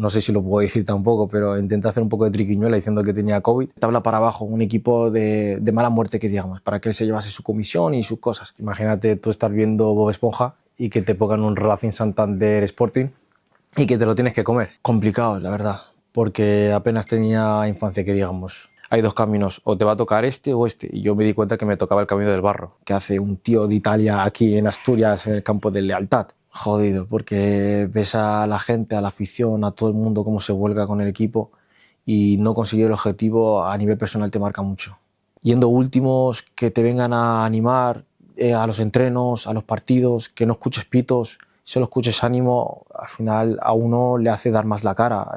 no sé si lo puedo decir tampoco, pero intenté hacer un poco de triquiñuela diciendo que tenía COVID. Tabla para abajo, un equipo de mala muerte, que digamos, para que él se llevase su comisión y sus cosas. Imagínate tú estar viendo Bob Esponja y que te pongan un Racing Santander Sporting y que te lo tienes que comer. Complicado, la verdad, porque apenas tenía infancia, que digamos. Hay dos caminos, o te va a tocar este o este, y yo me di cuenta que me tocaba el camino del barro, que hace un tío de Italia aquí en Asturias, en el campo de Lealtad. Jodido, porque ves a la gente, a la afición, a todo el mundo cómo se vuelca con el equipo, y no conseguir el objetivo a nivel personal te marca mucho. Yendo últimos, que te vengan a animar a los entrenos, a los partidos, que no escuches pitos, solo escuches ánimo, al final a uno le hace dar más la cara,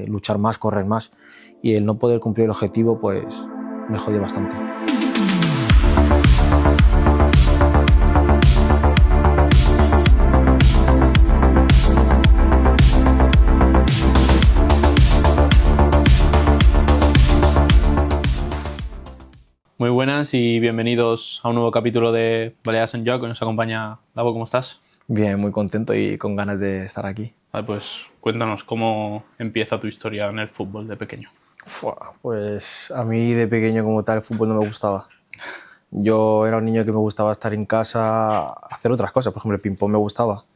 luchar más, correr más, y el no poder cumplir el objetivo pues me jode bastante. Muy buenas y bienvenidos a un nuevo capítulo de Baleares en Joc, que nos acompaña Davo. ¿Cómo estás? Bien, muy contento y con ganas de estar aquí. Vale, pues cuéntanos cómo empieza tu historia en el fútbol de pequeño. Pues a mí de pequeño como tal el fútbol no me gustaba. Yo era un niño que me gustaba estar en casa, hacer otras cosas. Por ejemplo, el ping-pong me gustaba,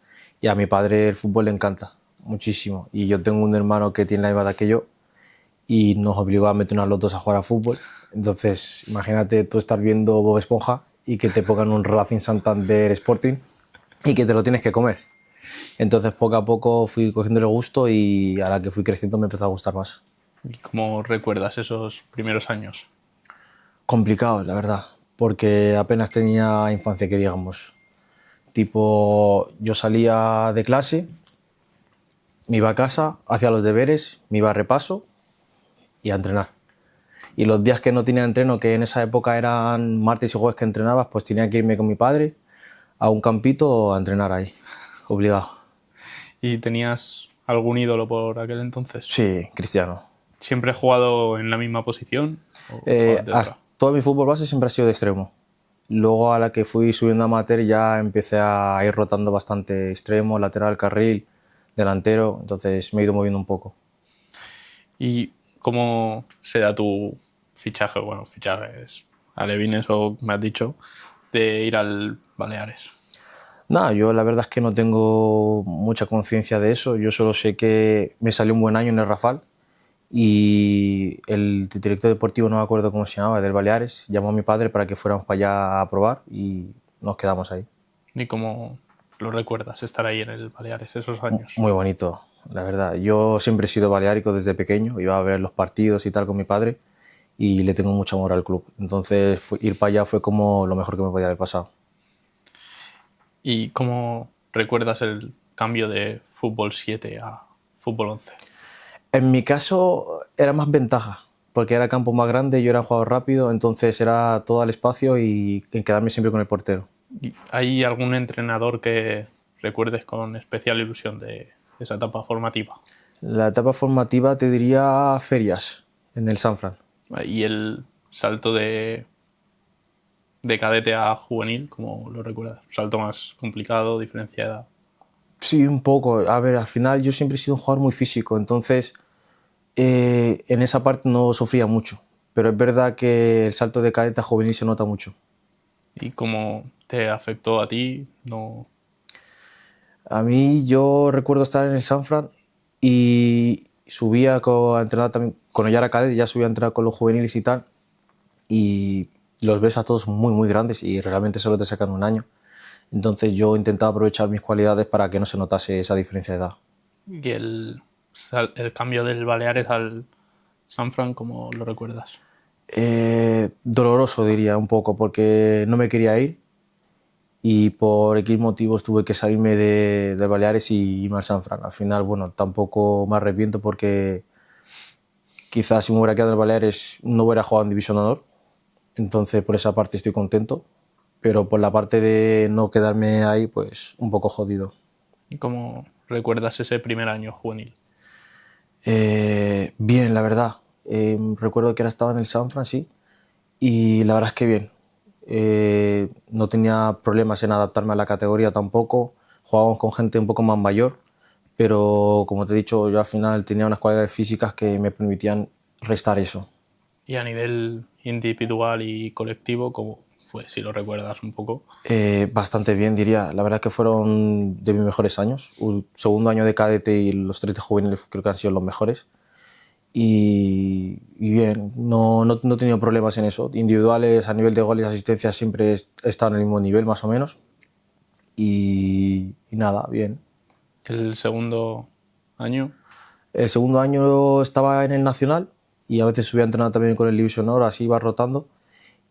y a mi padre el fútbol le encanta muchísimo. Y yo tengo un hermano que tiene la misma edad que yo y nos obligó a meternos los dos a jugar a fútbol. Entonces, imagínate tú estar viendo Bob Esponja y que te pongan un Racing Santander Sporting y que te lo tienes que comer. Entonces, poco a poco fui cogiendo el gusto y a la que fui creciendo me empezó a gustar más. ¿Y cómo recuerdas esos primeros años? Complicado, la verdad, porque apenas tenía infancia, que digamos. Tipo, yo salía de clase, me iba a casa, hacía los deberes, me iba a repaso y a entrenar. Y los días que no tenía entreno, que en esa época eran martes y jueves que entrenabas, pues tenía que irme con mi padre a un campito a entrenar ahí, obligado. ¿Y tenías algún ídolo por aquel entonces? Sí, Cristiano. ¿Siempre he jugado en la misma posición? ¿O jugabas de otra? Todo mi fútbol base siempre ha sido de extremo. Luego, a la que fui subiendo a amateur, ya empecé a ir rotando bastante: extremo, lateral, carril, delantero. Entonces me he ido moviendo un poco. ¿Y cómo se da tu fichaje? Bueno, fichajes alevines, o me has dicho, de ir al Baleares. Nada, yo la verdad es que no tengo mucha conciencia de eso. Yo solo sé que me salió un buen año en el Rafal y el director deportivo, no me acuerdo cómo se llamaba, del Baleares, llamó a mi padre para que fuéramos para allá a probar y nos quedamos ahí. ¿Y cómo lo recuerdas, estar ahí en el Baleares esos años? Muy bonito, la verdad. Yo siempre he sido baleárico desde pequeño, iba a ver los partidos y tal con mi padre y le tengo mucho amor al club. Entonces ir para allá fue como lo mejor que me podía haber pasado. ¿Y cómo recuerdas el cambio de fútbol 7 a fútbol 11? En mi caso era más ventaja, porque era campo más grande, yo era un jugador rápido, entonces era todo al espacio y quedarme siempre con el portero. ¿Y hay algún entrenador que recuerdes con especial ilusión de esa etapa formativa? La etapa formativa te diría Ferias, en el Sanfran. ¿Y el salto de cadete a juvenil, cómo lo recuerdas? ¿Un salto más complicado, diferencia de edad? Sí, un poco. A ver, al final yo siempre he sido un jugador muy físico, entonces en esa parte no sufría mucho. Pero es verdad que el salto de cadete a juvenil se nota mucho. ¿Y cómo te afectó a ti? No. A mí, yo recuerdo estar en el Sanfran y subía a entrenar también, cuando ya era cadete, ya subía a entrenar con los juveniles y tal, y los ves a todos muy, muy grandes y realmente solo te sacan un año. Entonces yo intentaba aprovechar mis cualidades para que no se notase esa diferencia de edad. ¿Y el cambio del Baleares al Sanfran, cómo lo recuerdas? Doloroso, diría, un poco, porque no me quería ir y por X motivos tuve que salirme de Baleares y irme al Sanfran. Al final, bueno, tampoco me arrepiento, porque quizás si me hubiera quedado en Baleares no hubiera jugado en División de Honor. Entonces por esa parte estoy contento, pero por la parte de no quedarme ahí, pues un poco jodido. ¿Y cómo recuerdas ese primer año juvenil? Bien, la verdad. Recuerdo que ahora estaba en el Sanfran, sí, y la verdad es que bien. No tenía problemas en adaptarme a la categoría tampoco. Jugábamos con gente un poco más mayor, pero como te he dicho, yo al final tenía unas cualidades físicas que me permitían restar eso. Y a nivel individual y colectivo, ¿cómo fue, si lo recuerdas un poco? Bastante bien, diría. La verdad que fueron de mis mejores años. El segundo año de cadete y los 3 de juvenil creo que han sido los mejores. Y bien, no he tenido problemas en eso. Individuales, a nivel de goles y asistencias, siempre he estado en el mismo nivel, más o menos. Y nada, bien. El segundo año, El segundo año estaba en el Nacional y a veces subía a entrenar también con el Division Honor, así iba rotando.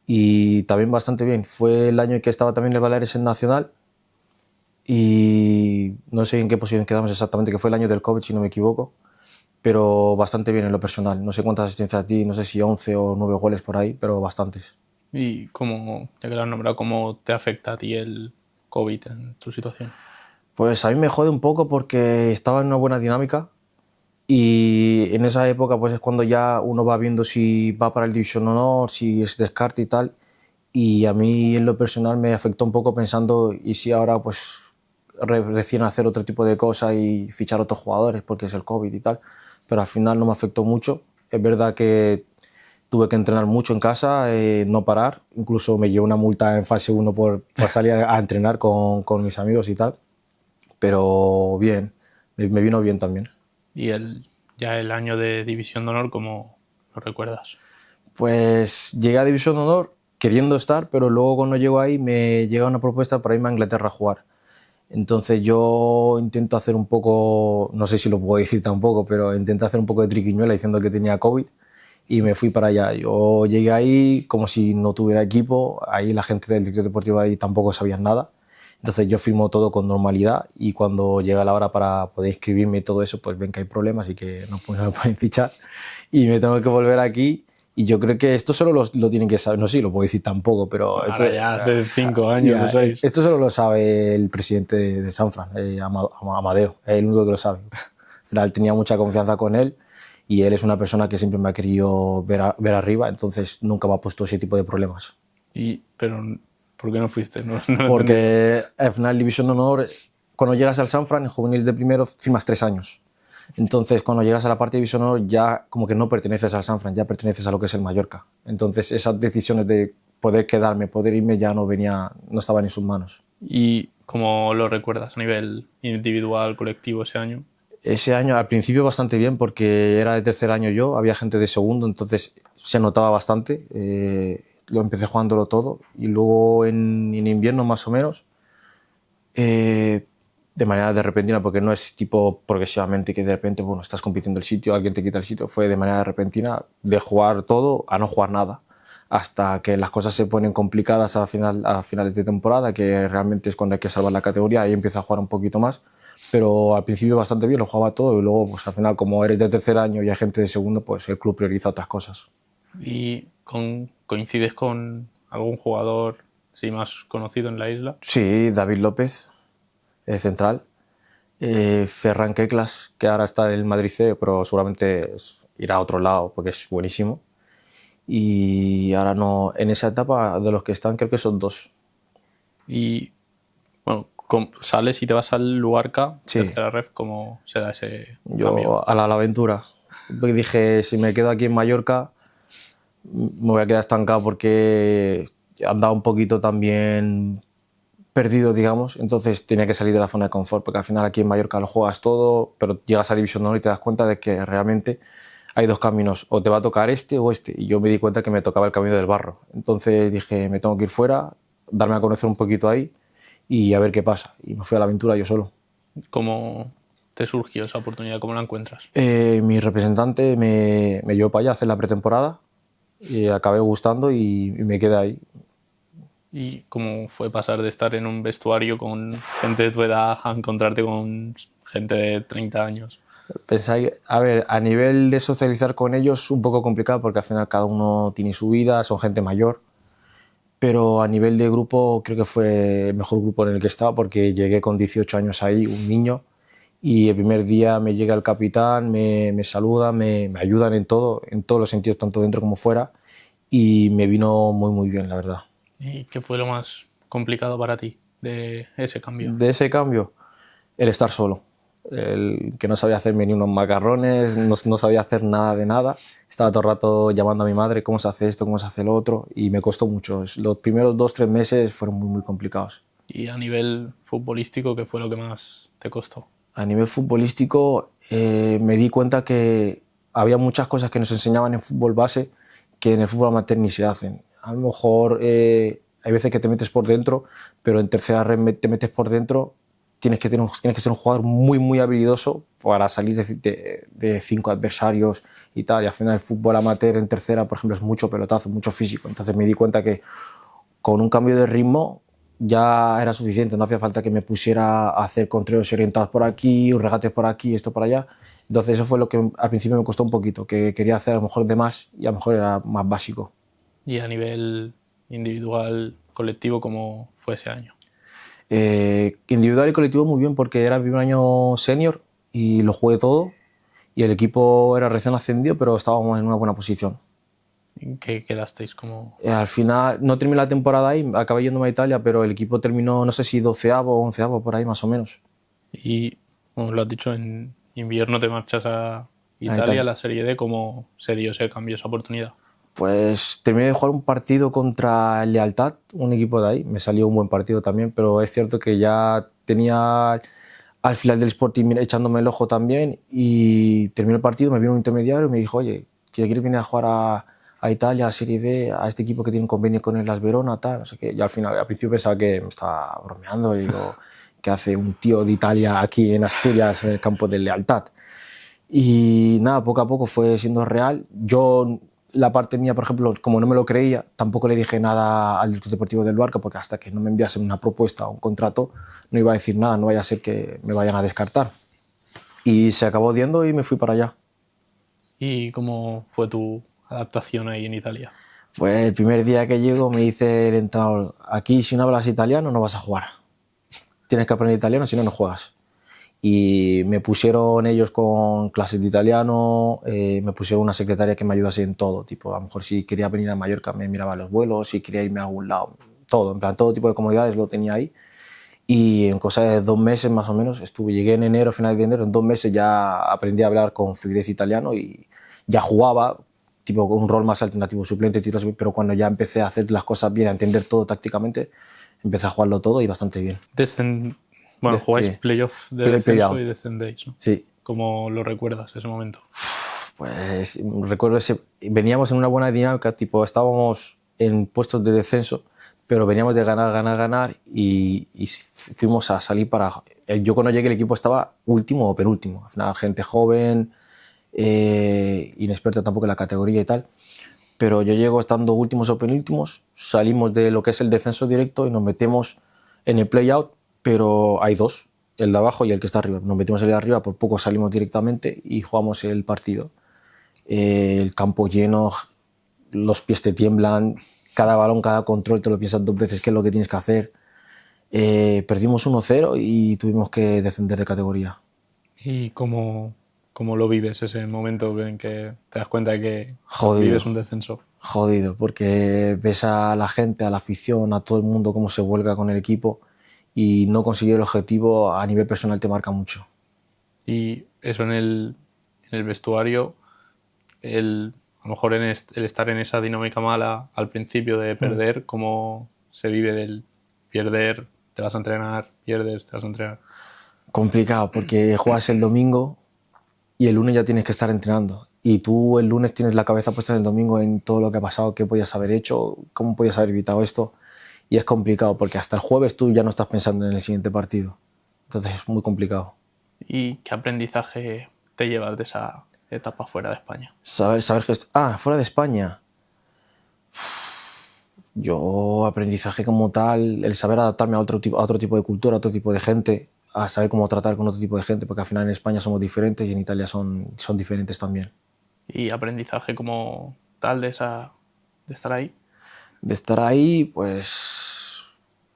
Y también bastante bien. Fue el año en que estaba también el Baleares en Nacional y no sé en qué posición quedamos exactamente, que fue el año del COVID, si no me equivoco, pero bastante bien en lo personal. No sé cuántas asistencias a ti, no sé si 11 o 9 goles por ahí, pero bastantes. y cómo, ya que lo has nombrado, ¿cómo te afecta a ti el COVID en tu situación? Pues a mí me jode un poco porque estaba en una buena dinámica y en esa época pues es cuando ya uno va viendo si va para el Division Honor, si es descarte y tal. Y a mí en lo personal me afectó un poco pensando y si ahora pues recién hacer otro tipo de cosas y fichar otros jugadores porque es el COVID y tal. Pero al final no me afectó mucho. Es verdad que tuve que entrenar mucho en casa, no parar. Incluso me llevé una multa en fase 1 por salir a entrenar con mis amigos y tal. Pero bien, me vino bien también. Y ya el año de División de Honor, ¿cómo lo recuerdas? Pues llegué a División de Honor queriendo estar, pero luego cuando llego ahí me llega una propuesta para irme a Inglaterra a jugar. Entonces yo intento hacer un poco, no sé si lo puedo decir tampoco, pero intenté hacer un poco de triquiñuela diciendo que tenía COVID y me fui para allá. Yo llegué ahí como si no tuviera equipo, ahí la gente del director deportivo ahí tampoco sabía nada. Entonces yo firmo todo con normalidad y cuando llega la hora para poder inscribirme y todo eso, pues ven que hay problemas y que no, no me pueden fichar y me tengo que volver aquí. Y yo creo que esto solo lo tienen que saber, no sé si lo puedo decir tampoco, pero Ahora ya hace 5 años o 6. esto solo lo sabe el presidente de Sanfran, Amadeo, es el único que lo sabe. Al final tenía mucha confianza con él y él es una persona que siempre me ha querido ver arriba, entonces nunca me ha puesto ese tipo de problemas. Pero, ¿por qué no fuiste? No lo entendí. Porque al final División de Honor, cuando llegas al Sanfran, en juvenil de primero, firmas 3 años. Entonces, cuando llegas a la parte de División de Honor, ya como que no perteneces al Sanfran, ya perteneces a lo que es el Mallorca. Entonces, esas decisiones de poder quedarme, poder irme, ya no estaban en sus manos. ¿Y cómo lo recuerdas a nivel individual, colectivo ese año? Ese año, al principio, bastante bien, porque era de tercer año yo, había gente de segundo, entonces se notaba bastante. Lo empecé jugándolo todo. Y luego en invierno, más o menos, de manera de repentina, porque no es tipo progresivamente que de repente, bueno, estás compitiendo el sitio, alguien te quita el sitio, fue de manera repentina de jugar todo a no jugar nada, hasta que las cosas se ponen complicadas a finales de temporada, que realmente es cuando hay que salvar la categoría, ahí empieza a jugar un poquito más, pero al principio bastante bien, lo jugaba todo y luego pues al final como eres de tercer año y hay gente de segundo, pues el club prioriza otras cosas. ¿Y coincides con algún jugador sí, más conocido en la isla? Sí, David López, central. Ferran Keklas, que ahora está en el Madrid C, pero seguramente irá a otro lado porque es buenísimo. Y ahora no, en esa etapa de los que están creo que son 2. Y bueno, sales y te vas al Luarca, Sí. tercera ref, ¿cómo se da ese Yo cambio? a la aventura. Dije, si me quedo aquí en Mallorca, me voy a quedar estancado porque he andado un poquito también perdido, digamos, entonces tenía que salir de la zona de confort, porque al final aquí en Mallorca lo juegas todo, pero llegas a División de Honor y te das cuenta de que realmente hay 2 caminos, o te va a tocar este o este, y yo me di cuenta que me tocaba el camino del barro, entonces dije, me tengo que ir fuera, darme a conocer un poquito ahí y a ver qué pasa, y me fui a la aventura yo solo. ¿Cómo te surgió esa oportunidad? ¿Cómo la encuentras? Mi representante me llevó para allá a hacer la pretemporada y acabé gustando y me quedé ahí. ¿Y cómo fue pasar de estar en un vestuario con gente de tu edad a encontrarte con gente de 30 años? Pensáis, a ver, a nivel de socializar con ellos un poco complicado porque al final cada uno tiene su vida, son gente mayor, pero a nivel de grupo creo que fue el mejor grupo en el que he estado porque llegué con 18 años ahí, un niño, y el primer día me llega el capitán, me saluda, me ayudan en todo, en todos los sentidos, tanto dentro como fuera, y me vino muy muy bien, la verdad. ¿Y qué fue lo más complicado para ti de ese cambio? De ese cambio, el estar solo. el que no sabía hacerme ni unos macarrones, no sabía hacer nada de nada. Estaba todo el rato llamando a mi madre cómo se hace esto, cómo se hace lo otro, y me costó mucho. Los primeros 2 o 3 meses fueron muy, muy complicados. Y a nivel futbolístico, ¿qué fue lo que más te costó? A nivel futbolístico, me di cuenta que había muchas cosas que nos enseñaban en fútbol base que en el fútbol amateur ni se hacen. A lo mejor hay veces que te metes por dentro, pero en tercera red te metes por dentro, tienes que ser un jugador muy, muy habilidoso para salir de 5 adversarios y tal. Y al final el fútbol amateur en tercera, por ejemplo, es mucho pelotazo, mucho físico. Entonces me di cuenta que con un cambio de ritmo ya era suficiente, no hacía falta que me pusiera a hacer controles orientados por aquí, regates por aquí, esto por allá. Entonces eso fue lo que al principio me costó un poquito, que quería hacer a lo mejor de más y a lo mejor era más básico. Y a nivel individual, colectivo, ¿cómo fue ese año? Individual y colectivo muy bien, porque era mi primer año senior y lo jugué todo, y el equipo era recién ascendido, pero estábamos en una buena posición. ¿En qué quedasteis? Como Al final no terminé la temporada ahí, acabé yéndome a Italia, pero el equipo terminó, no sé si 12avo o 11avo, por ahí más o menos. Y, como lo has dicho, en invierno te marchas a Italia, Italia. la Serie D, ¿cómo se dio ese cambio, esa oportunidad? Pues terminé de jugar un partido contra el Lealtad, un equipo de ahí. Me salió un buen partido también, pero es cierto que ya tenía al final del Sporting echándome el ojo también, y terminó el partido, me vino un intermediario y me dijo, oye, ¿quieres venir a jugar a Italia, a Serie D, a este equipo que tiene un convenio con el Las Verona, tal? No sé qué. Y al final, al principio pensaba que me estaba bromeando y digo, ¿qué hace un tío de Italia aquí en Asturias, en el campo del Lealtad? Y nada, poco a poco fue siendo real. Yo, la parte mía, por ejemplo, como no me lo creía, tampoco le dije nada al director deportivo del Barca, porque hasta que no me enviasen una propuesta o un contrato no iba a decir nada, no vaya a ser que me vayan a descartar. Y se acabó diendo y me fui para allá. ¿Y cómo fue tu adaptación ahí en Italia? Pues el primer día que llego me dice el entrenador, aquí si no hablas italiano no vas a jugar. Tienes que aprender italiano, si no, no juegas. Y me pusieron ellos con clases de italiano, me pusieron una secretaria que me ayudase en todo, tipo, a lo mejor si quería venir a Mallorca me miraba los vuelos, si quería irme a algún lado, todo, en plan, todo tipo de comodidades lo tenía ahí. Y en cosa de 2 meses más o menos, llegué en enero, final de enero, en 2 meses ya aprendí a hablar con fluidez italiano y ya jugaba, tipo, con un rol más alternativo, suplente, tiro, pero cuando ya empecé a hacer las cosas bien, a entender todo tácticamente, empecé a jugarlo todo y bastante bien. Bueno, jugáis Sí. playoff de descenso Play-out. y descendéis, ¿no? Sí. ¿Cómo lo recuerdas ese momento? Pues recuerdo veníamos en una buena dinámica, tipo estábamos en puestos de descenso, pero veníamos de ganar, ganar, ganar y fuimos a salir para... Yo cuando llegué el equipo estaba último o penúltimo, al final gente joven, inexperta tampoco en la categoría y tal, pero yo llego estando últimos o penúltimos, salimos de lo que es el descenso directo y nos metemos en el play-out, pero hay dos, el de abajo y el que está arriba. Nos metimos el de arriba, por poco salimos directamente y jugamos el partido. El campo lleno, los pies te tiemblan, cada balón, cada control te lo piensas 2 veces qué es lo que tienes que hacer. Perdimos 1-0 y tuvimos que descender de categoría. ¿Y cómo lo vives ese momento en que te das cuenta de que Jodido. vives un descenso? Jodido, porque ves a la gente, a la afición, a todo el mundo cómo se vuelca con el equipo, y no conseguir el objetivo a nivel personal te marca mucho. Y eso en el vestuario, a lo mejor el estar en esa dinámica mala al principio de perder, ¿cómo se vive del perder? Te vas a entrenar, pierdes, te vas a entrenar. Complicado, porque juegas el domingo y el lunes ya tienes que estar entrenando. Y tú el lunes tienes la cabeza puesta en el domingo en todo lo que ha pasado, qué podías haber hecho, cómo podías haber evitado esto. Y es complicado, porque hasta el jueves tú ya no estás pensando en el siguiente partido. Entonces es muy complicado. ¿Y qué aprendizaje te llevas de esa etapa fuera de España? Saber que... fuera de España. Yo, aprendizaje como tal, el saber adaptarme a otro tipo de cultura, a otro tipo de gente, a saber cómo tratar con otro tipo de gente, porque al final en España somos diferentes y en Italia son diferentes también. ¿Y aprendizaje como tal de estar ahí? De estar ahí, pues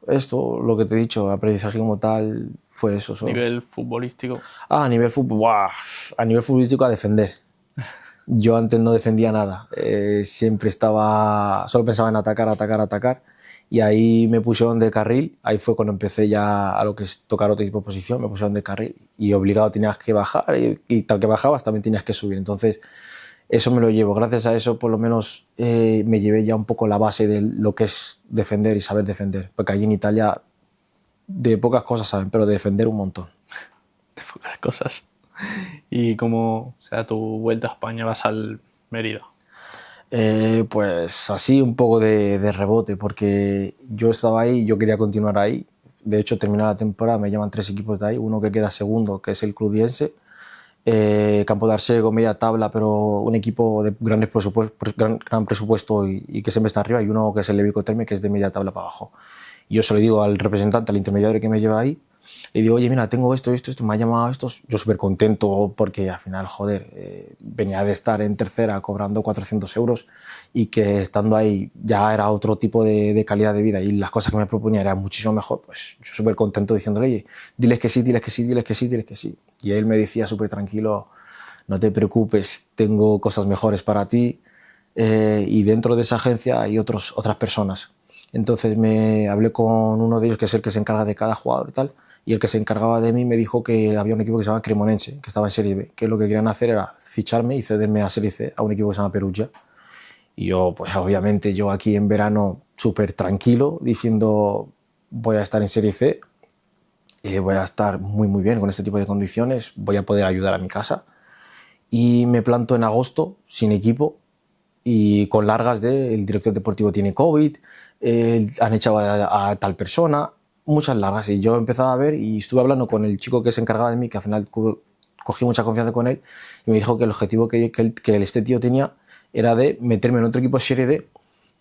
esto, lo que te he dicho, aprendizaje como tal fue eso solo. ¿Nivel futbolístico? A nivel fútbol, ¡buah! A nivel futbolístico, a defender. Yo antes no defendía nada, siempre solo pensaba en atacar, atacar, atacar, y ahí me pusieron de carril. Ahí fue cuando empecé ya a lo que es tocar otro tipo de posición, me pusieron de carril y obligado tenías que bajar y tal que bajabas también tenías que subir. Entonces eso me lo llevo. Gracias a eso por lo menos me llevé ya un poco la base de lo que es defender y saber defender, porque allí en Italia de pocas cosas saben, pero de defender un montón. De pocas cosas. ¿Y cómo, o sea, tu vuelta a España vas al Mérida? Pues así un poco de rebote, porque yo estaba ahí, yo quería continuar ahí. De hecho, terminé la temporada, me llaman 3 equipos de ahí, uno que queda segundo, que es el Cludiense, Campo de Arsego, media tabla, pero un equipo de gran presupuesto y que siempre está arriba, y uno que es el Levico Terme, que es de media tabla para abajo. Y yo se lo digo al representante, al intermediario que me lleva ahí, le digo, oye, mira, tengo esto, me ha llamado esto. Yo súper contento porque al final, joder, venía de estar en tercera cobrando 400 euros y que estando ahí ya era otro tipo de calidad de vida y las cosas que me proponía eran muchísimo mejor. Pues yo súper contento diciéndole, oye, diles que sí, diles que sí, diles que sí, diles que sí. Y él me decía súper tranquilo, no te preocupes, tengo cosas mejores para ti. Y dentro de esa agencia hay otras personas. Entonces me hablé con uno de ellos, que es el que se encarga de cada jugador y tal, y el que se encargaba de mí me dijo que había un equipo que se llama Cremonense, que estaba en Serie B, que lo que querían hacer era ficharme y cederme a Serie C, a un equipo que se llama Perugia. Y yo, pues obviamente, yo aquí en verano súper tranquilo, diciendo voy a estar en Serie C, voy a estar muy muy bien con este tipo de condiciones, voy a poder ayudar a mi casa. Y me planto en agosto sin equipo y con largas de el director deportivo tiene COVID, han echado a tal persona, muchas largas. Y yo empezaba a ver y estuve hablando con el chico que se encargaba de mí, que al final cogí mucha confianza con él, y me dijo que el objetivo que este tío tenía era de meterme en otro equipo Serie D,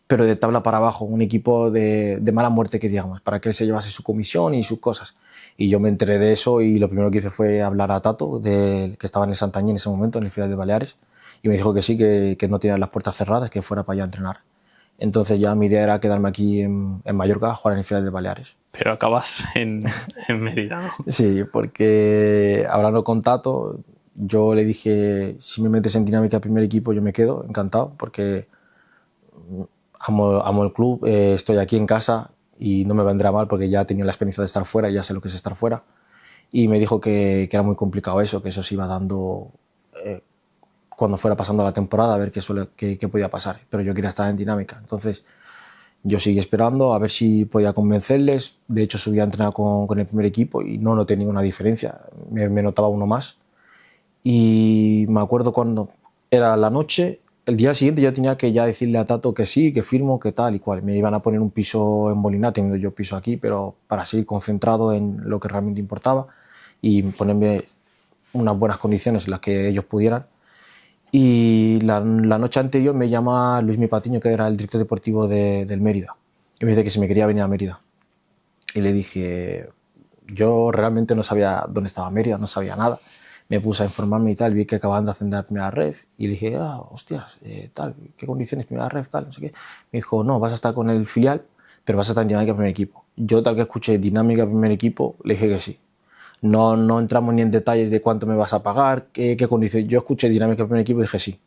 pero de tabla para abajo, un equipo de mala muerte, que digamos, para que él se llevase su comisión y sus cosas. Y yo me enteré de eso y lo primero que hice fue hablar a Tato, que estaba en el Santañí en ese momento, en el filial de Baleares, y me dijo que sí, que no tenía las puertas cerradas, que fuera para allá a entrenar. Entonces ya mi idea era quedarme aquí en Mallorca a jugar en el filial de Baleares. Pero acabas en Mérida, ¿no? Sí, porque hablando con Tato, yo le dije, si me metes en dinámica primer equipo yo me quedo, encantado, porque amo el club, estoy aquí en casa y no me vendrá mal porque ya he tenido la experiencia de estar fuera, ya sé lo que es estar fuera. Y me dijo que era muy complicado eso, que eso se iba dando cuando fuera pasando la temporada, a ver qué podía pasar. Pero yo quería estar en dinámica. Entonces yo seguí esperando a ver si podía convencerles. De hecho subí a entrenar con el primer equipo y no noté ninguna diferencia. Me notaba uno más. Y me acuerdo cuando era la noche, el día siguiente yo tenía que ya decirle a Tato que sí, que firmo, que tal y cual. Me iban a poner un piso en Molina, teniendo yo piso aquí, pero para seguir concentrado en lo que realmente importaba y ponerme unas buenas condiciones en las que ellos pudieran. Y la noche anterior me llama Luis Mi Patiño, que era el director deportivo del Mérida, y me dice que si me quería venir a Mérida. Y le dije, yo realmente no sabía dónde estaba Mérida, no sabía nada. Me puse a informarme y tal, vi que acababan de ascender a primera ref y le dije, hostias, tal, ¿qué condiciones primera ref, tal, no sé qué? Me dijo, no, vas a estar con el filial, pero vas a estar en dinámica primer equipo. Yo tal que escuché dinámica primer equipo, le dije que sí. No entramos ni en detalles de cuánto me vas a pagar, qué condiciones. Yo escuché dinámica primer equipo y dije sí,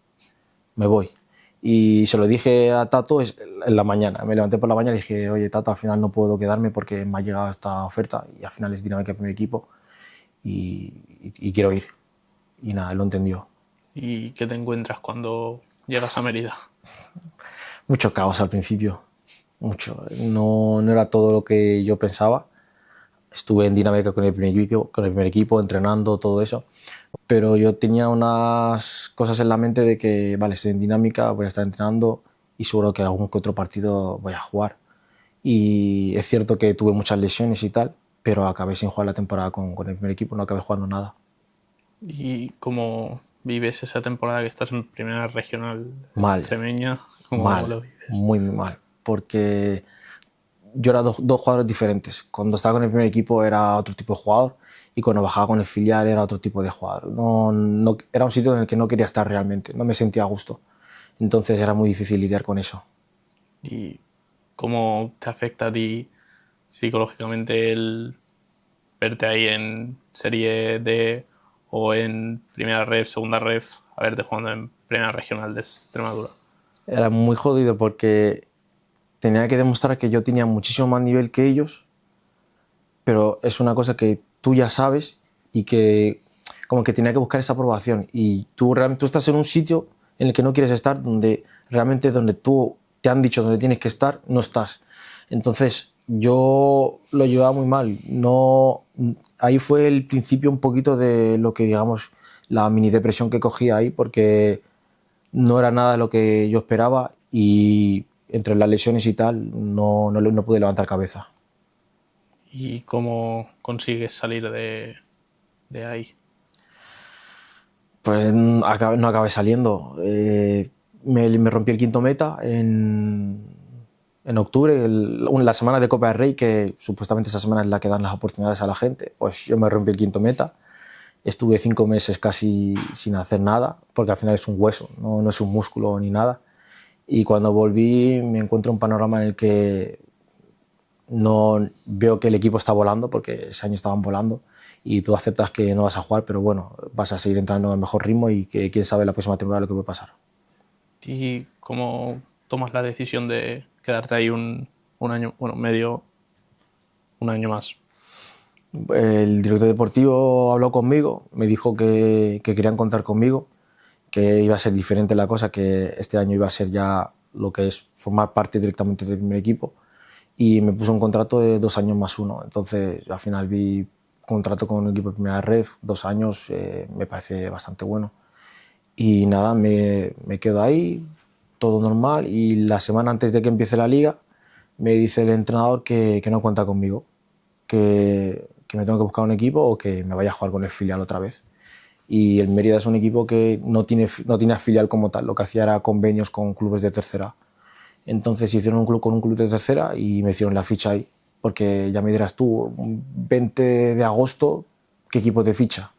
me voy. Y se lo dije a Tato en la mañana. Me levanté por la mañana y dije, oye Tato, al final no puedo quedarme porque me ha llegado esta oferta y al final es dinámica primer equipo y quiero ir. Y nada, él lo entendió. ¿Y qué te encuentras cuando llegas a Mérida? Mucho caos al principio, mucho. No era todo lo que yo pensaba. Estuve en dinámica con el primer equipo, entrenando, todo eso. Pero yo tenía unas cosas en la mente de que, vale, estoy en dinámica, voy a estar entrenando y seguro que algún que otro partido voy a jugar. Y es cierto que tuve muchas lesiones y tal, pero acabé sin jugar la temporada con el primer equipo, no acabé jugando nada. ¿Y cómo vives esa temporada que estás en primera regional Mal, extremeña? ¿Cómo mal, lo vives? muy mal, porque yo era dos jugadores diferentes. Cuando estaba con el primer equipo era otro tipo de jugador y cuando bajaba con el filial era otro tipo de jugador. Era un sitio en el que no quería estar realmente, no me sentía a gusto. Entonces era muy difícil lidiar con eso. ¿Y cómo te afecta a ti psicológicamente el verte ahí en Serie D o en Primera Ref, Segunda Ref, haberte jugando en Primera Regional de Extremadura? Era muy jodido porque tenía que demostrar que yo tenía muchísimo más nivel que ellos, pero es una cosa que tú ya sabes y que como que tenía que buscar esa aprobación. Y tú estás en un sitio en el que no quieres estar, donde realmente donde tú te han dicho donde tienes que estar, no estás. Entonces yo lo llevaba muy mal. No, ahí fue el principio un poquito de lo que, digamos, la mini depresión que cogí ahí, porque no era nada de lo que yo esperaba y entre las lesiones y tal no pude levantar cabeza. ¿Y cómo consigues salir de ahí? Pues no acabé saliendo. Me rompí el quinto meta en octubre, la semana de Copa del Rey, que supuestamente esa semana es la que dan las oportunidades a la gente. Pues yo me rompí el quinto meta. Estuve 5 meses casi sin hacer nada, porque al final es un hueso, no es un músculo ni nada. Y cuando volví me encuentro un panorama en el que no veo que el equipo está volando, porque ese año estaban volando, y tú aceptas que no vas a jugar, pero bueno, vas a seguir entrando al mejor ritmo y que quién sabe la próxima temporada lo que puede pasar. ¿Y cómo tomas la decisión de quedarte ahí un año, bueno, un año más? El director deportivo habló conmigo, me dijo que querían contar conmigo, que iba a ser diferente la cosa, que este año iba a ser ya lo que es formar parte directamente del primer equipo, y me puso un contrato de 2 años más 1. Entonces al final vi contrato con un equipo de primera ref, 2 años, me parece bastante bueno. Y nada, me quedo ahí, todo normal, y la semana antes de que empiece la liga me dice el entrenador que no cuenta conmigo, que me tengo que buscar un equipo o que me vaya a jugar con el filial otra vez. Y el Mérida es un equipo que no tiene filial como tal, lo que hacía era convenios con clubes de tercera. Entonces hicieron un club con un club de tercera y me hicieron la ficha ahí, porque ya me dirás tú, 20 de agosto, ¿qué equipo te ficha?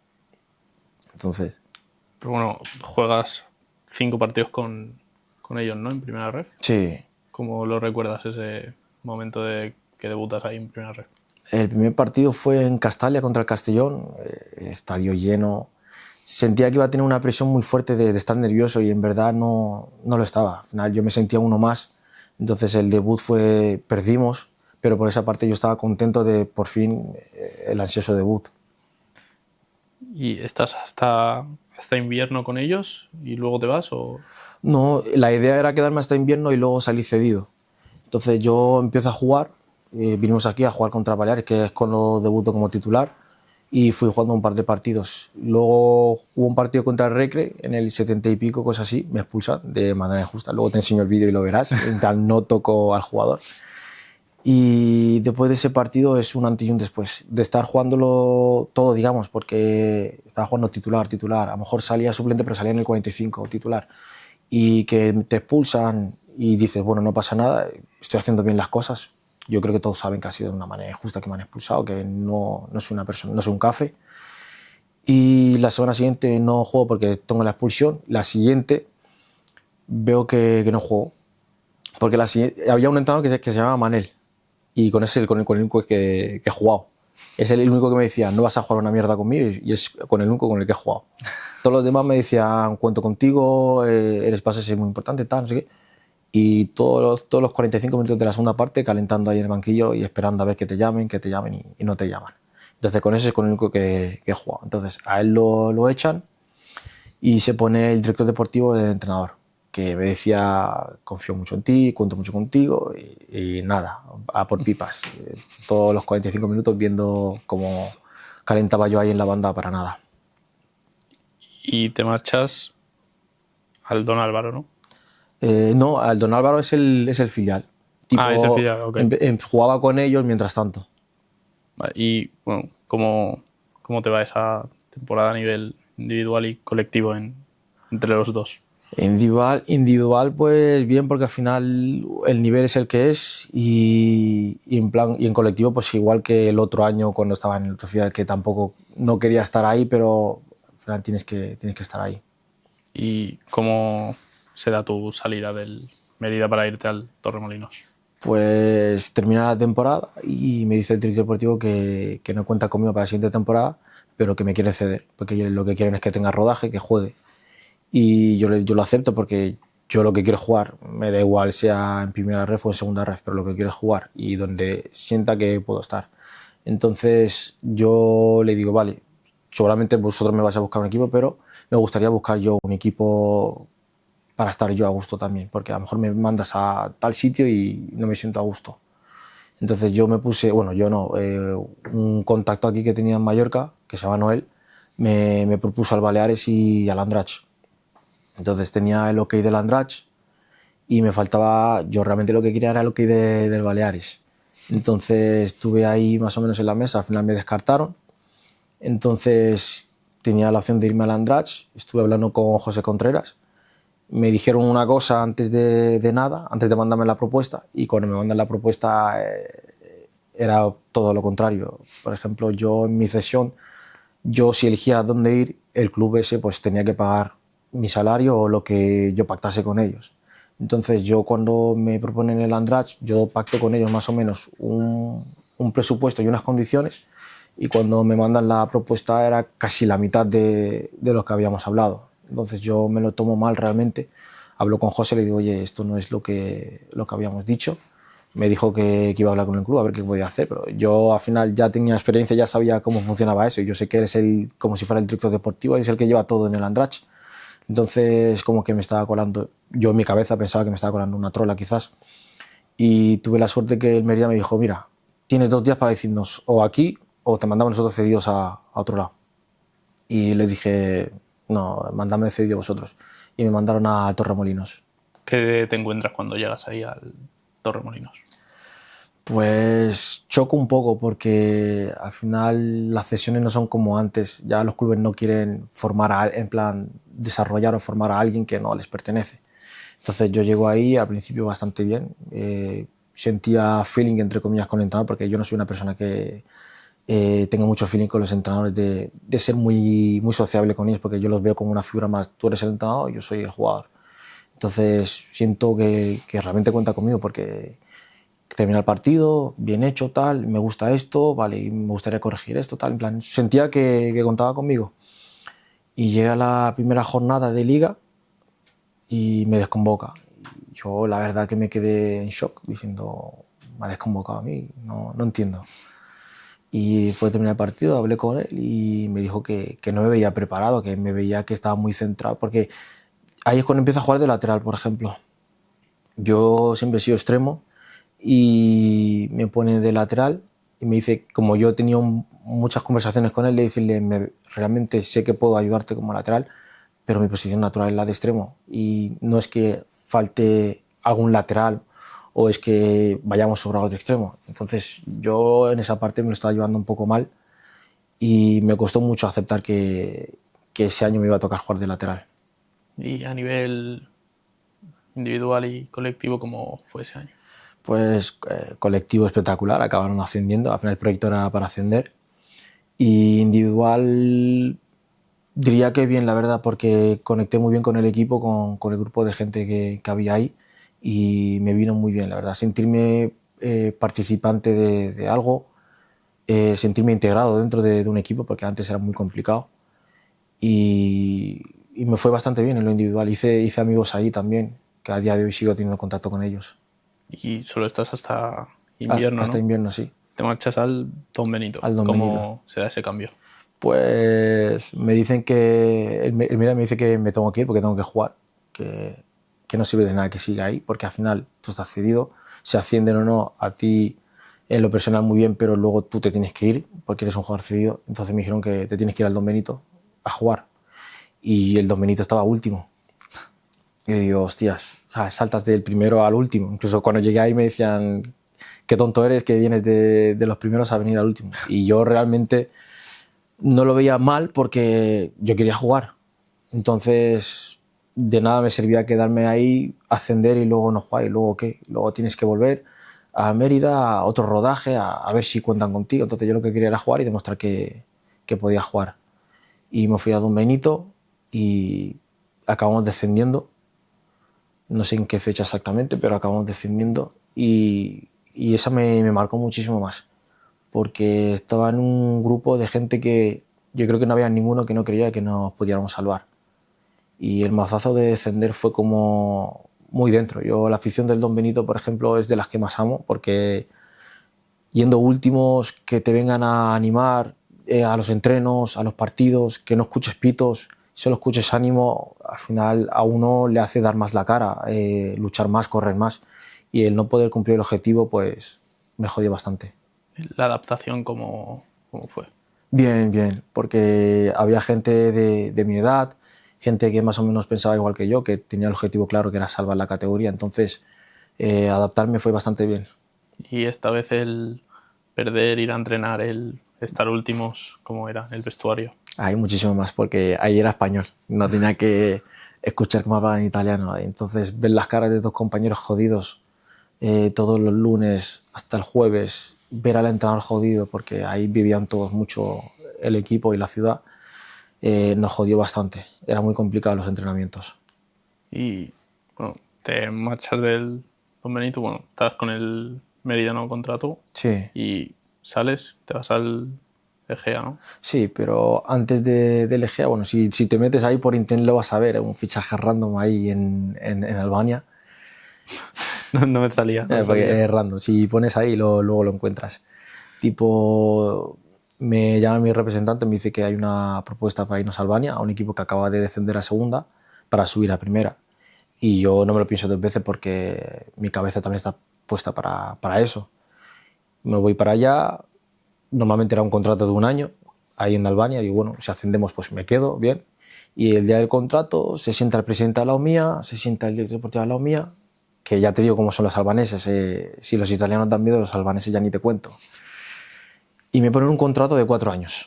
Entonces... Pero bueno, juegas 5 partidos con ellos, ¿no? En primera ref. Sí. ¿Cómo lo recuerdas ese momento de que debutas ahí en primera ref? El primer partido fue en Castalia contra el Castellón, estadio lleno. Sentía que iba a tener una presión muy fuerte de estar nervioso y en verdad no lo estaba. Al final yo me sentía uno más. Entonces el debut perdimos, pero por esa parte yo estaba contento de por fin el ansioso debut. ¿Y estás hasta invierno con ellos y luego te vas? ¿O? No, la idea era quedarme hasta invierno y luego salir cedido. Entonces yo empiezo a jugar, vinimos aquí a jugar contra Baleares, que es cuando debuto como titular, y fui jugando un par de partidos. Luego hubo un partido contra el Recre, en el 70 y pico, cosas así, me expulsan de manera injusta. Luego te enseño el vídeo y lo verás, no toco al jugador. Y después de ese partido es un antes y un después, de estar jugándolo todo, digamos, porque estaba jugando titular, a lo mejor salía suplente pero salía en el 45 titular, y que te expulsan y dices, bueno, no pasa nada, estoy haciendo bien las cosas. Yo creo que todos saben que ha sido de una manera injusta que me han expulsado, que no soy una persona, no soy un cafre. Y la semana siguiente no juego porque tengo la expulsión. La siguiente veo que no juego, porque había un entrenador que se llamaba Manel, y con ese con el único que he jugado. Es el único que me decía, no vas a jugar una mierda conmigo, y es con el único con el que he jugado. Todos los demás me decían, cuento contigo, vas a ser muy importante, tal, no sé qué. Y todos los 45 minutos de la segunda parte calentando ahí en el banquillo y esperando a ver que te llamen y no te llaman. Entonces con ese es con el único que he jugado. Entonces a él lo echan y se pone el director deportivo de entrenador, que me decía, confío mucho en ti, cuento mucho contigo, y nada, a por pipas. Todos los 45 minutos viendo cómo calentaba yo ahí en la banda para nada. Y te marchas al Don Álvaro, ¿no? No, al Don Álvaro es el filial. Es el filial, ok. Jugaba con ellos mientras tanto. Vale, y bueno, ¿cómo te va esa temporada a nivel individual y colectivo entre los dos? Individual pues bien, porque al final el nivel es el que es, y en colectivo pues igual que el otro año cuando estaba en el otro filial, que tampoco no quería estar ahí, pero al final tienes que estar ahí. ¿Y cómo se da tu salida del Mérida para irte al Torremolinos? Pues termina la temporada y me dice el director deportivo que no cuenta conmigo para la siguiente temporada, pero que me quiere ceder, porque lo que quieren es que tenga rodaje, que juegue. Y yo lo acepto porque yo lo que quiero es jugar, me da igual sea en primera ref o en segunda ref, pero lo que quiero es jugar y donde sienta que puedo estar. Entonces yo le digo, vale, seguramente vosotros me vais a buscar un equipo, pero me gustaría buscar yo un equipo para estar yo a gusto también, porque a lo mejor me mandas a tal sitio y no me siento a gusto. Entonces yo me puse, bueno, yo no, un contacto aquí que tenía en Mallorca, que se llama Noel, me propuso al Baleares y al Andratx. Entonces tenía el ok del Andratx y me faltaba, yo realmente lo que quería era el ok del Baleares. Entonces estuve ahí más o menos en la mesa, al final me descartaron. Entonces tenía la opción de irme al Andratx, estuve hablando con José Contreras. Me dijeron una cosa antes de nada, antes de mandarme la propuesta, y cuando me mandan la propuesta era todo lo contrario. Por ejemplo, yo en mi cesión, yo si elegía dónde ir, el club ese pues tenía que pagar mi salario o lo que yo pactase con ellos. Entonces yo cuando me proponen el Andratx, yo pacto con ellos más o menos un presupuesto y unas condiciones, y cuando me mandan la propuesta era casi la mitad de lo que habíamos hablado. Entonces yo me lo tomo mal realmente. Hablo con José y le digo, oye, esto no es lo que habíamos dicho. Me dijo que iba a hablar con el club a ver qué podía hacer, pero yo al final ya tenía experiencia, ya sabía cómo funcionaba eso, y yo sé que él es como si fuera el director deportivo, y es el que lleva todo en el Andratx. Entonces como que me estaba colando, yo en mi cabeza pensaba que me estaba colando una trola quizás, y tuve la suerte que el Mérida me dijo, mira, tienes 2 días para decirnos o aquí o te mandamos nosotros cedidos a otro lado. Y le dije, no, mandadme cedido vosotros. Y me mandaron a Torremolinos. ¿Qué te encuentras cuando llegas ahí al Torremolinos? Pues choco un poco porque al final las cesiones no son como antes. Ya los clubes no quieren en plan desarrollar o formar a alguien que no les pertenece. Entonces yo llego ahí al principio bastante bien. Sentía feeling entre comillas con el entrenador, porque yo no soy una persona que tenga mucho feeling con los entrenadores, de ser muy, muy sociable con ellos, porque yo los veo como una figura más. Tú eres el entrenador, yo soy el jugador. Entonces siento que realmente cuenta conmigo, porque termina el partido, bien hecho, tal, me gusta esto, vale, y me gustaría corregir esto, tal, en plan, sentía que contaba conmigo. Y llega la primera jornada de liga y me desconvoca. Yo la verdad que me quedé en shock diciendo, me ha desconvocado a mí, no entiendo. Y después de terminar el partido hablé con él y me dijo que no me veía preparado, que me veía que estaba muy centrado, porque ahí es cuando empiezo a jugar de lateral, por ejemplo. Yo siempre he sido extremo y me pone de lateral y me dice, como yo he tenido muchas conversaciones con él, de decirle, realmente sé que puedo ayudarte como lateral, pero mi posición natural es la de extremo, y no es que falte algún lateral o es que vayamos sobrados de extremo. Entonces yo en esa parte me lo estaba llevando un poco mal y me costó mucho aceptar que ese año me iba a tocar jugar de lateral. Y a nivel individual y colectivo, ¿cómo fue ese año? Pues colectivo espectacular, acabaron ascendiendo, al final el proyecto era para ascender, y individual diría que bien, la verdad, porque conecté muy bien con el equipo, con el grupo de gente que había ahí, y me vino muy bien, la verdad, sentirme participante de algo, sentirme integrado dentro de un equipo, porque antes era muy complicado, y me fue bastante bien en lo individual. Hice amigos ahí también, que a día de hoy sigo teniendo contacto con ellos. Y solo estás hasta invierno, Hasta ¿no? invierno, sí. Te marchas al Don Benito. Al Don ¿Cómo Benito. se da ese cambio? Pues me dicen que el Mira me dice que me tengo que ir porque tengo que jugar, que no sirve de nada que siga ahí, porque al final tú estás cedido, se ascienden o no, a ti en lo personal muy bien, pero luego tú te tienes que ir porque eres un jugador cedido. Entonces me dijeron que te tienes que ir al Don Benito a jugar, y el Don Benito estaba último. Y yo digo, hostias, o sea, saltas del primero al último. Incluso cuando llegué ahí me decían, qué tonto eres que vienes de los primeros a venir al último. Y yo realmente no lo veía mal porque yo quería jugar. Entonces, de nada me servía quedarme ahí, ascender y luego no jugar. ¿Y luego qué? Luego tienes que volver a Mérida, a otro rodaje, a ver si cuentan contigo. Entonces yo lo que quería era jugar y demostrar que podía jugar. Y me fui a Don Benito y acabamos descendiendo. No sé en qué fecha exactamente, pero acabamos descendiendo, y esa me marcó muchísimo más, porque estaba en un grupo de gente que yo creo que no había ninguno que no creía que nos pudiéramos salvar. y el mazazo de descender fue como muy dentro. Yo la afición del Don Benito, por ejemplo, es de las que más amo, porque yendo últimos, que te vengan a animar a los entrenos, a los partidos, que no escuches pitos, solo escuches ánimo, al final a uno le hace dar más la cara, luchar más, correr más, y el no poder cumplir el objetivo pues me jodió bastante. La adaptación, ¿cómo fue? Bien, bien, porque había gente de mi edad, gente que más o menos pensaba igual que yo, que tenía el objetivo claro que era salvar la categoría, entonces adaptarme fue bastante bien. Y esta vez el perder, ir a entrenar, el estar últimos, ¿cómo era el vestuario? Hay muchísimo más, porque ahí era español, no tenía que escuchar cómo hablaban en italiano, entonces ver las caras de dos compañeros jodidos todos los lunes hasta el jueves, ver al entrenador jodido, porque ahí vivían todos mucho el equipo y la ciudad, nos jodió bastante, era muy complicado los entrenamientos. Y bueno, te marchas del Don Benito, bueno, estás con el Meridiano contrato Sí. y sales, te vas al Egea, ¿no? Sí, pero antes del Egea, bueno, si te metes ahí por internet lo vas a ver, un fichaje random ahí en Albania. No me salía. Porque es random, si pones ahí luego lo encuentras. Tipo, me llama mi representante, me dice que hay una propuesta para irnos a Albania, a un equipo que acaba de descender a segunda, para subir a primera. Y yo no me lo pienso dos veces porque mi cabeza también está puesta para eso. Me voy para allá, normalmente era un contrato de un año, ahí en Albania, digo, bueno, si ascendemos pues me quedo, bien. Y el día del contrato se sienta el presidente al lado mía, se sienta el director deportivo al lado mía, que ya te digo cómo son los albaneses, si los italianos dan miedo, los albaneses ya ni te cuento. Y me ponen un contrato de 4 años.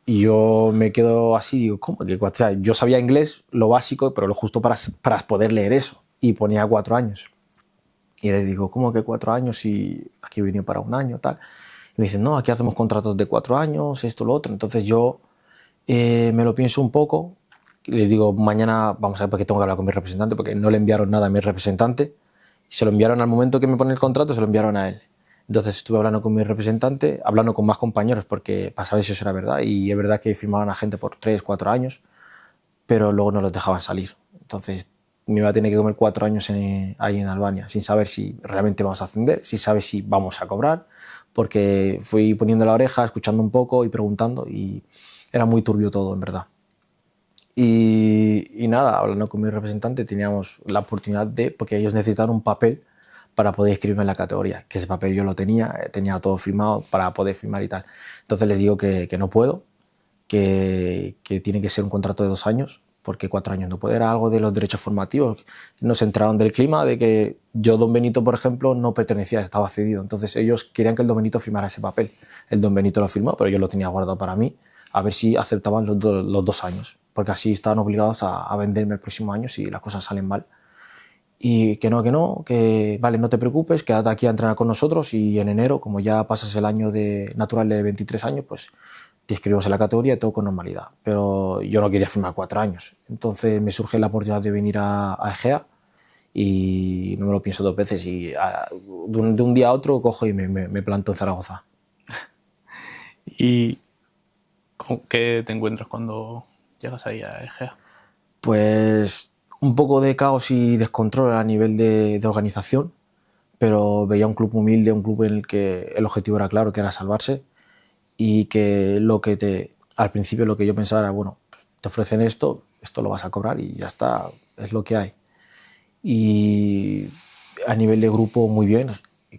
Y yo me quedo así, digo, ¿cómo que 4 años? Yo sabía inglés, lo básico, pero lo justo para poder leer eso. Y ponía 4 años. Y le digo, ¿cómo que 4 años si aquí he venido para un año, tal? Y me dicen, no, aquí hacemos contratos de 4 años, esto, lo otro. Entonces yo me lo pienso un poco. Le digo, mañana vamos a ver, porque tengo que hablar con mi representante, porque no le enviaron nada a mi representante. Se lo enviaron al momento que me pone el contrato, se lo enviaron a él. Entonces estuve hablando con mi representante, hablando con más compañeros, porque para saber si eso era verdad. Y es verdad que firmaban a gente por 3, 4 años, pero luego no los dejaban salir. Entonces me iba a tener que comer 4 años ahí en Albania, sin saber si realmente vamos a ascender, sin saber si vamos a cobrar, porque fui poniendo la oreja, escuchando un poco y preguntando, y era muy turbio todo, en verdad. Y nada, hablando con mi representante teníamos la oportunidad porque ellos necesitaban un papel para poder inscribirme en la categoría, que ese papel yo lo tenía todo firmado para poder firmar y tal. Entonces les digo que no puedo, que tiene que ser un contrato de 2 años, porque 4 años no puede. Era algo de los derechos formativos. Nos enteraron del clima, de que yo, Don Benito, por ejemplo, no pertenecía, estaba cedido. Entonces ellos querían que el Don Benito firmara ese papel. El Don Benito lo firmó, pero yo lo tenía guardado para mí, a ver si aceptaban los 2 años, porque así estaban obligados a venderme el próximo año si las cosas salen mal. Y que no, que vale, no te preocupes, quédate aquí a entrenar con nosotros y en enero, como ya pasas el año natural de 23 años, pues te inscribimos en la categoría y todo con normalidad. Pero yo no quería firmar 4 años. Entonces me surge la oportunidad de venir a Egea y no me lo pienso 2 veces. Y de un día a otro cojo y me planto en Zaragoza. ¿Y qué te encuentras cuando llegas ahí a Egea? Pues un poco de caos y descontrol a nivel de organización, pero veía un club humilde, un club en el que el objetivo era claro, que era salvarse, y que al principio lo que yo pensaba era, bueno, te ofrecen esto lo vas a cobrar y ya está, es lo que hay. Y a nivel de grupo muy bien,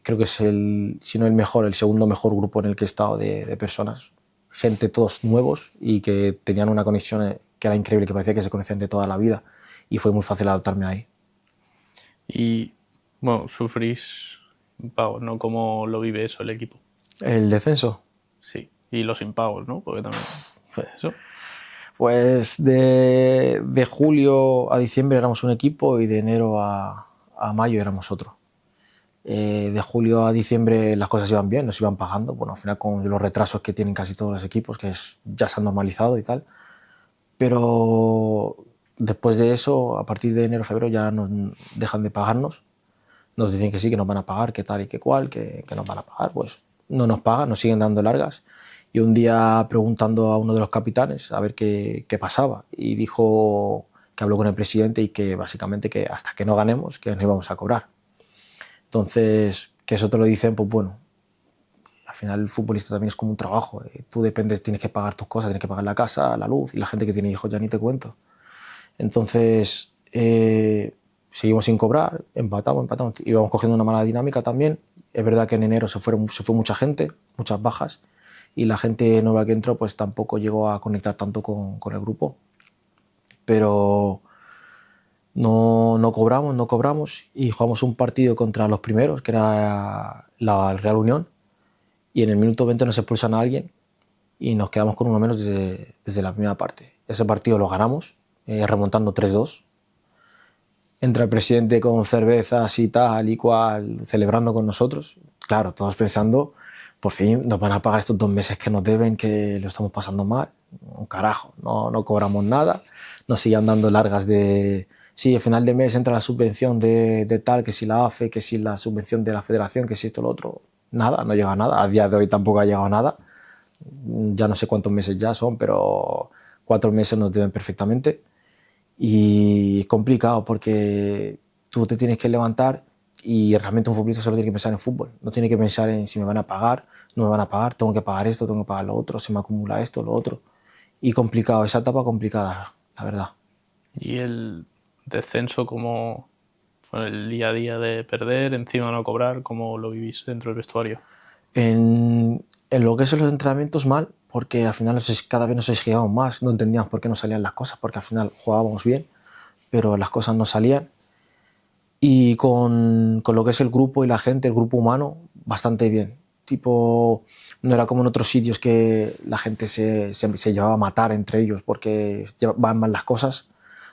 creo que es si no el mejor, el segundo mejor grupo en el que he estado de personas, gente todos nuevos y que tenían una conexión que era increíble, que parecía que se conocían de toda la vida, y fue muy fácil adaptarme ahí. Y bueno, sufrís impagos, ¿no? ¿Cómo lo vive eso el equipo? ¿El descenso? Sí, y los impagos, ¿no? Porque también fue eso. Pues de julio a diciembre éramos un equipo y de enero a mayo éramos otro. De julio a diciembre las cosas iban bien, nos iban pagando, bueno, al final con los retrasos que tienen casi todos los equipos, que ya se han normalizado y tal, pero después de eso, a partir de enero, febrero ya nos dejan de pagarnos, nos dicen que sí, que nos van a pagar, que tal y que cual, que nos van a pagar, pues no nos pagan, nos siguen dando largas. Y un día preguntando a uno de los capitanes a ver qué pasaba, y dijo que habló con el presidente y que básicamente que hasta que no ganemos, que no íbamos a cobrar. Entonces, que eso te lo dicen, pues bueno, al final el futbolista también es como un trabajo. Tú dependes, tienes que pagar tus cosas, tienes que pagar la casa, la luz, y la gente que tiene hijos ya ni te cuento. Entonces, seguimos sin cobrar, empatamos, íbamos cogiendo una mala dinámica también. Es verdad que en enero se fue mucha gente, muchas bajas, y la gente nueva que entró pues tampoco llegó a conectar tanto con el grupo. Pero no cobramos y jugamos un partido contra los primeros, que era la Real Unión, y en el minuto 20 nos expulsan a alguien y nos quedamos con uno menos desde la primera parte. Ese partido lo ganamos, remontando 3-2. Entra el presidente con cervezas y tal y cual, celebrando con nosotros. Claro, todos pensando, por fin nos van a pagar estos 2 meses que nos deben, que lo estamos pasando mal. Un carajo, no cobramos nada. Nos siguen dando largas de... Sí, al final de mes entra la subvención de tal, que si la AFE, que si la subvención de la federación, que si esto, lo otro. Nada, no llega nada. A día de hoy tampoco ha llegado nada. Ya no sé cuántos meses ya son, pero 4 meses nos deben perfectamente. Y es complicado porque tú te tienes que levantar y realmente un futbolista solo tiene que pensar en fútbol. No tiene que pensar en si me van a pagar, no me van a pagar, tengo que pagar esto, tengo que pagar lo otro, se me acumula esto, lo otro. Y complicado, esa etapa complicada, la verdad. Y el descenso, ¿cómo fue el día a día de perder, encima no cobrar? ¿Cómo lo vivís dentro del vestuario? En lo que es los entrenamientos mal, porque al final cada vez nos exigíamos más, no entendíamos por qué no salían las cosas, porque al final jugábamos bien, pero las cosas no salían. Y con lo que es el grupo y la gente, el grupo humano, bastante bien. Tipo, no era como en otros sitios que la gente se llevaba a matar entre ellos porque van mal las cosas.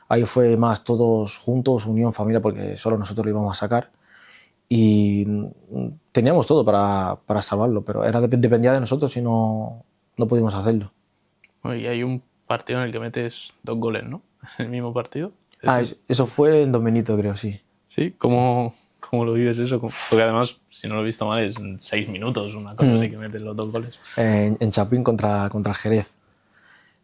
Ahí fue más todos juntos, unión, familia, porque solo nosotros lo íbamos a sacar. Y teníamos todo para salvarlo, pero dependía de nosotros y no pudimos hacerlo. Y hay un partido en el que metes 2 goles, ¿no? En el mismo partido. Eso fue en Don Benito, creo, sí. ¿Sí? ¿Cómo lo vives eso? Porque además, si no lo he visto mal, es en 6 minutos, una cosa así, que metes los 2 goles. En Chapín contra el Jerez.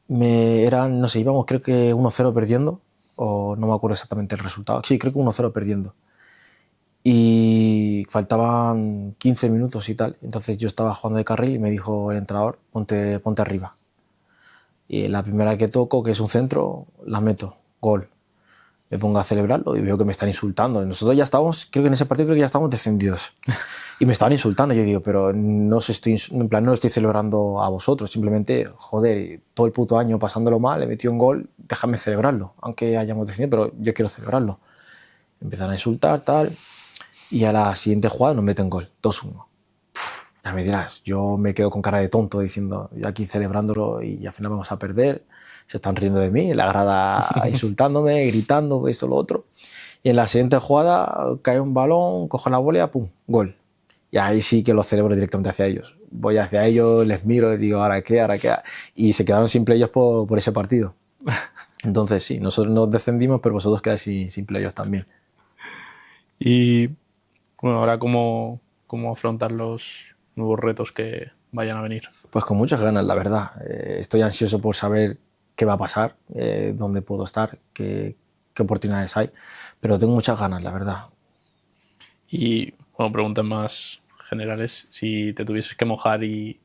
No sé, íbamos creo que 1-0 perdiendo, o no me acuerdo exactamente el resultado. Sí, creo que 1-0 perdiendo. Y faltaban 15 minutos y tal. Entonces yo estaba jugando de carril y me dijo el entrenador, ponte arriba. Y la primera que toco, que es un centro, la meto, gol. Me pongo a celebrarlo y veo que me están insultando. Nosotros ya estábamos, creo que en ese partido ya estábamos descendidos. Y me estaban insultando. Yo digo, pero no estoy celebrando a vosotros, simplemente, joder, todo el puto año pasándolo mal, he metido un gol, déjame celebrarlo, aunque hayamos descendido, pero yo quiero celebrarlo. Empezaron a insultar, tal, y a la siguiente jugada nos meten gol, 2-1. Ya me dirás, yo me quedo con cara de tonto diciendo, yo aquí celebrándolo y al final vamos a perder, se están riendo de mí, la grada insultándome, gritando, esto, lo otro. Y en la siguiente jugada cae un balón, cojo la bola, pum, gol. Y ahí sí que lo celebro directamente hacia ellos. Voy hacia ellos, les miro, les digo, ¿ahora qué? Y se quedaron sin playoffs por ese partido. Entonces sí, nosotros nos descendimos, pero vosotros quedáis sin playoffs también. Y bueno, ahora ¿cómo afrontar los nuevos retos que vayan a venir? Pues con muchas ganas, la verdad. Estoy ansioso por saber qué va a pasar, dónde puedo estar, qué oportunidades hay, pero tengo muchas ganas, la verdad. Y bueno, preguntas más generales, si te tuvieses que mojar y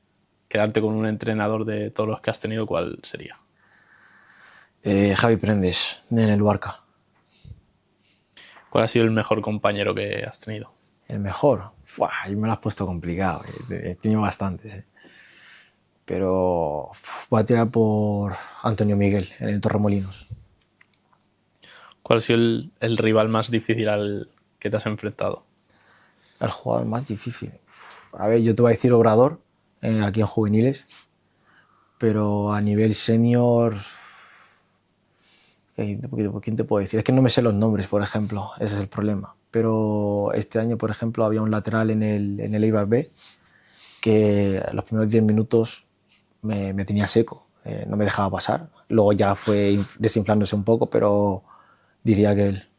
quedarte con un entrenador de todos los que has tenido, ¿cuál sería? Javi Prendes, en el Barca. ¿Cuál ha sido el mejor compañero que has tenido? El mejor. Ahí me lo has puesto complicado. He tenido bastantes. Pero voy a tirar por Antonio Miguel, en el Torremolinos. ¿Cuál ha sido el rival más difícil al que te has enfrentado? El jugador más difícil. A ver, yo te voy a decir Obrador, aquí en juveniles. Pero a nivel senior... ¿Quién te puedo decir? Es que no me sé los nombres, por ejemplo. Ese es el problema. Pero este año, por ejemplo, había un lateral en el Eibar B que a los primeros 10 minutos me tenía seco. No me dejaba pasar. Luego ya fue desinflándose un poco, pero diría que él.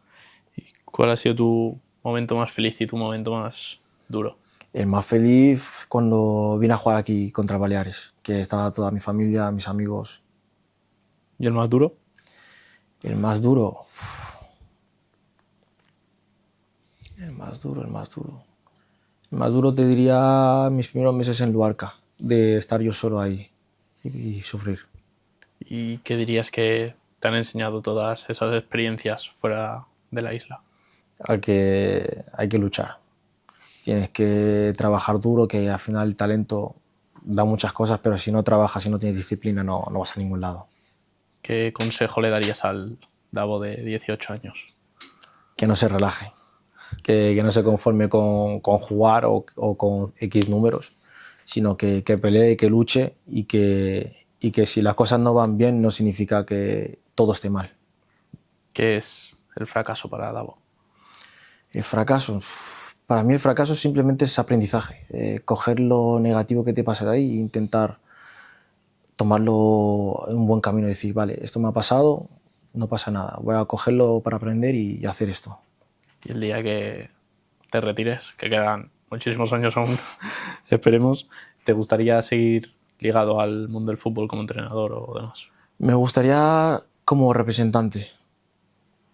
¿Cuál ha sido tu momento más feliz y tu momento más duro? El más feliz cuando vine a jugar aquí contra Baleares, que estaba toda mi familia, mis amigos. ¿Y el más duro? El más duro. El más duro, el más duro. El más duro te diría mis primeros meses en Luarca, de estar yo solo ahí y sufrir. ¿Y qué dirías que te han enseñado todas esas experiencias fuera de la isla? Hay que luchar. Tienes que trabajar duro, que al final el talento da muchas cosas, pero si no trabajas, si no tienes disciplina, no vas a ningún lado. ¿Qué consejo le darías al Davo de 18 años? Que no se relaje, que no se conforme con jugar o con X números, sino que pelee, que luche y que si las cosas no van bien no significa que todo esté mal. ¿Qué es el fracaso para Davo? El fracaso, para mí el fracaso simplemente es aprendizaje, coger lo negativo que te pasa de ahí e intentar tomarlo en un buen camino y decir, vale, esto me ha pasado, no pasa nada, voy a cogerlo para aprender y hacer esto. Y el día que te retires, que quedan muchísimos años aún, esperemos, ¿te gustaría seguir ligado al mundo del fútbol como entrenador o demás? Me gustaría como representante,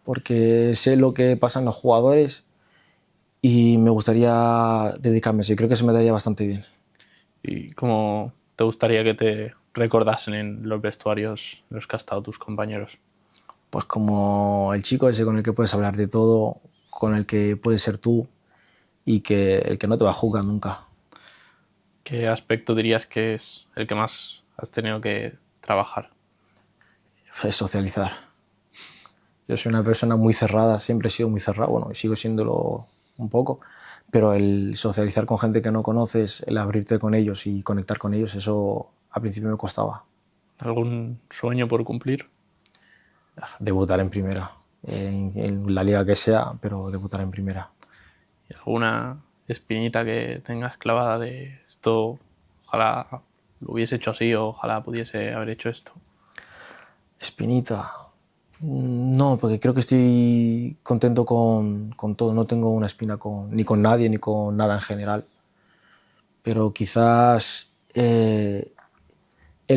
porque sé lo que pasan los jugadores y me gustaría dedicarme a eso y creo que se me daría bastante bien. ¿Y cómo te gustaría que te recordasen en los vestuarios en los que has estado tus compañeros? Pues como el chico ese con el que puedes hablar de todo, con el que puedes ser tú y que el que no te va a juzgar nunca. ¿Qué aspecto dirías que es el que más has tenido que trabajar? Es socializar. Yo soy una persona muy cerrada, siempre he sido muy cerrado, bueno, y sigo siéndolo un poco, pero el socializar con gente que no conoces, el abrirte con ellos y conectar con ellos, eso al principio me costaba. ¿Algún sueño por cumplir? Debutar en primera, en la liga que sea, pero debutar en primera. ¿Y alguna espinita que tengas clavada de esto, ojalá lo hubiese hecho así o ojalá pudiese haber hecho esto? Espinita. No, porque creo que estoy contento con todo. No tengo una espina ni con nadie ni con nada en general. Pero quizás el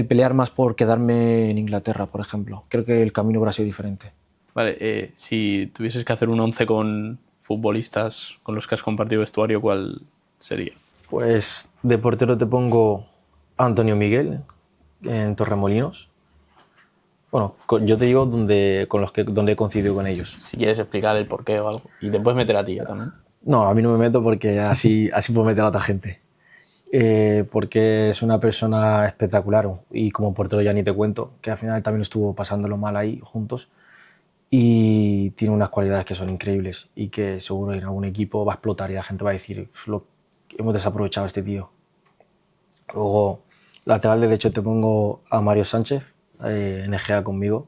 pelear más por quedarme en Inglaterra, por ejemplo. Creo que el camino habrá sido diferente. Vale, si tuvieses que hacer un 11 con futbolistas con los que has compartido vestuario, ¿cuál sería? Pues de portero te pongo a Antonio Miguel en Torremolinos. Bueno, yo te digo donde he coincidido con ellos. Si quieres explicar el porqué o algo. Y te puedes meter a ti ya también. No, a mí no me meto porque así puedo meter a otra gente. Porque es una persona espectacular y como portero ya ni te cuento, que al final también estuvo pasándolo mal ahí juntos y tiene unas cualidades que son increíbles y que seguro en algún equipo va a explotar y la gente va a decir, hemos desaprovechado a este tío. Luego, lateral derecho te pongo a Mario Sánchez, en Egea conmigo,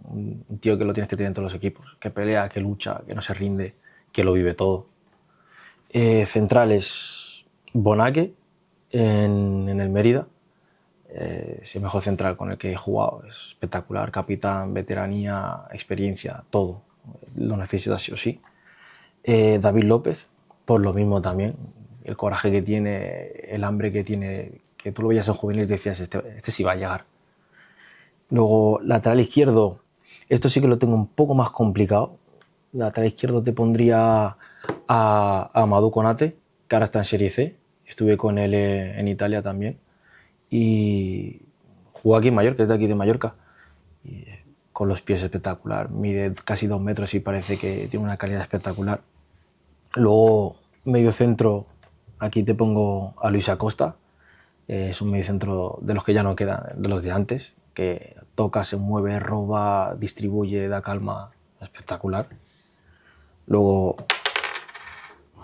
un tío que lo tienes que tener en todos los equipos, que pelea, que lucha, que no se rinde, que lo vive todo. Centrales, Bonaque, en el Mérida, es el mejor central con el que he jugado, es espectacular, capitán, veteranía, experiencia, todo, lo necesitas sí o sí. David López, por lo mismo también, el coraje que tiene, el hambre que tiene, que tú lo veías en juvenil y decías, este sí va a llegar. Luego, lateral izquierdo, esto sí que lo tengo un poco más complicado. Lateral izquierdo te pondría a Madu Konate, que ahora está en Serie C. Estuve con él en Italia también. Y jugó aquí en Mallorca, es de aquí de Mallorca. Y con los pies espectacular. Mide casi 2 metros y parece que tiene una calidad espectacular. Luego, medio centro, aquí te pongo a Luis Acosta. Es un medio centro de los que ya no quedan, de los de antes, que toca, se mueve, roba, distribuye, da calma, espectacular. Luego,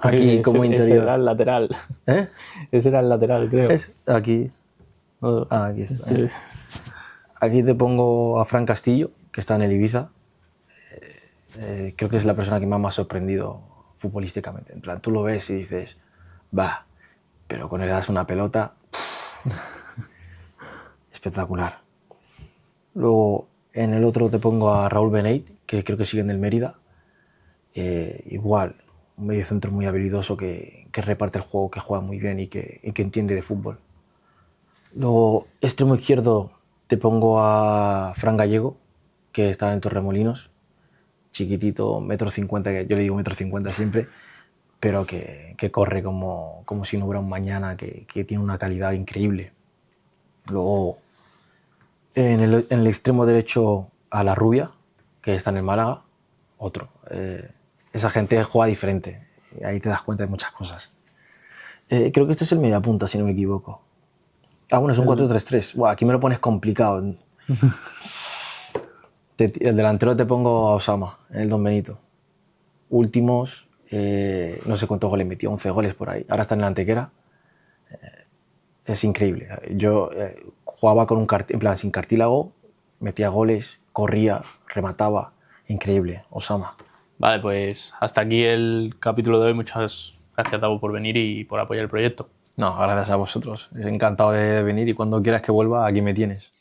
aquí como interior. Ese era el lateral. ¿Eh? Ese era el lateral, creo. Aquí. Aquí está. Aquí te pongo a Fran Castillo, que está en el Ibiza. Creo que es la persona que más me ha sorprendido futbolísticamente. En plan, tú lo ves y dices, va, pero con él das una pelota. Espectacular. Luego, en el otro te pongo a Raúl Beneit, que creo que sigue en el Mérida. Igual, un mediocentro muy habilidoso que reparte el juego, que juega muy bien y que entiende de fútbol. Luego, extremo izquierdo, te pongo a Fran Gallego, que está en Torremolinos, chiquitito, 1,50 m, que yo le digo 1,50 m siempre, pero que corre como si no hubiera un mañana, que tiene una calidad increíble. Luego, en el extremo derecho, a La Rubia, que está en el Málaga, otro. Esa gente juega diferente, ahí te das cuenta de muchas cosas. Creo que este es el mediapunta, si no me equivoco. Ah, bueno, es un 4-3-3. Buah, aquí me lo pones complicado. El delantero te pongo a Osama, el Don Benito. Últimos, no sé cuántos goles metió, 11 goles por ahí. Ahora está en la Antequera. Es increíble. Yo jugaba con en plan, sin cartílago, metía goles, corría, remataba. Increíble, Osama. Vale, pues hasta aquí el capítulo de hoy. Muchas gracias, Davo, por venir y por apoyar el proyecto. No, gracias a vosotros. Encantado de venir y cuando quieras que vuelva, aquí me tienes.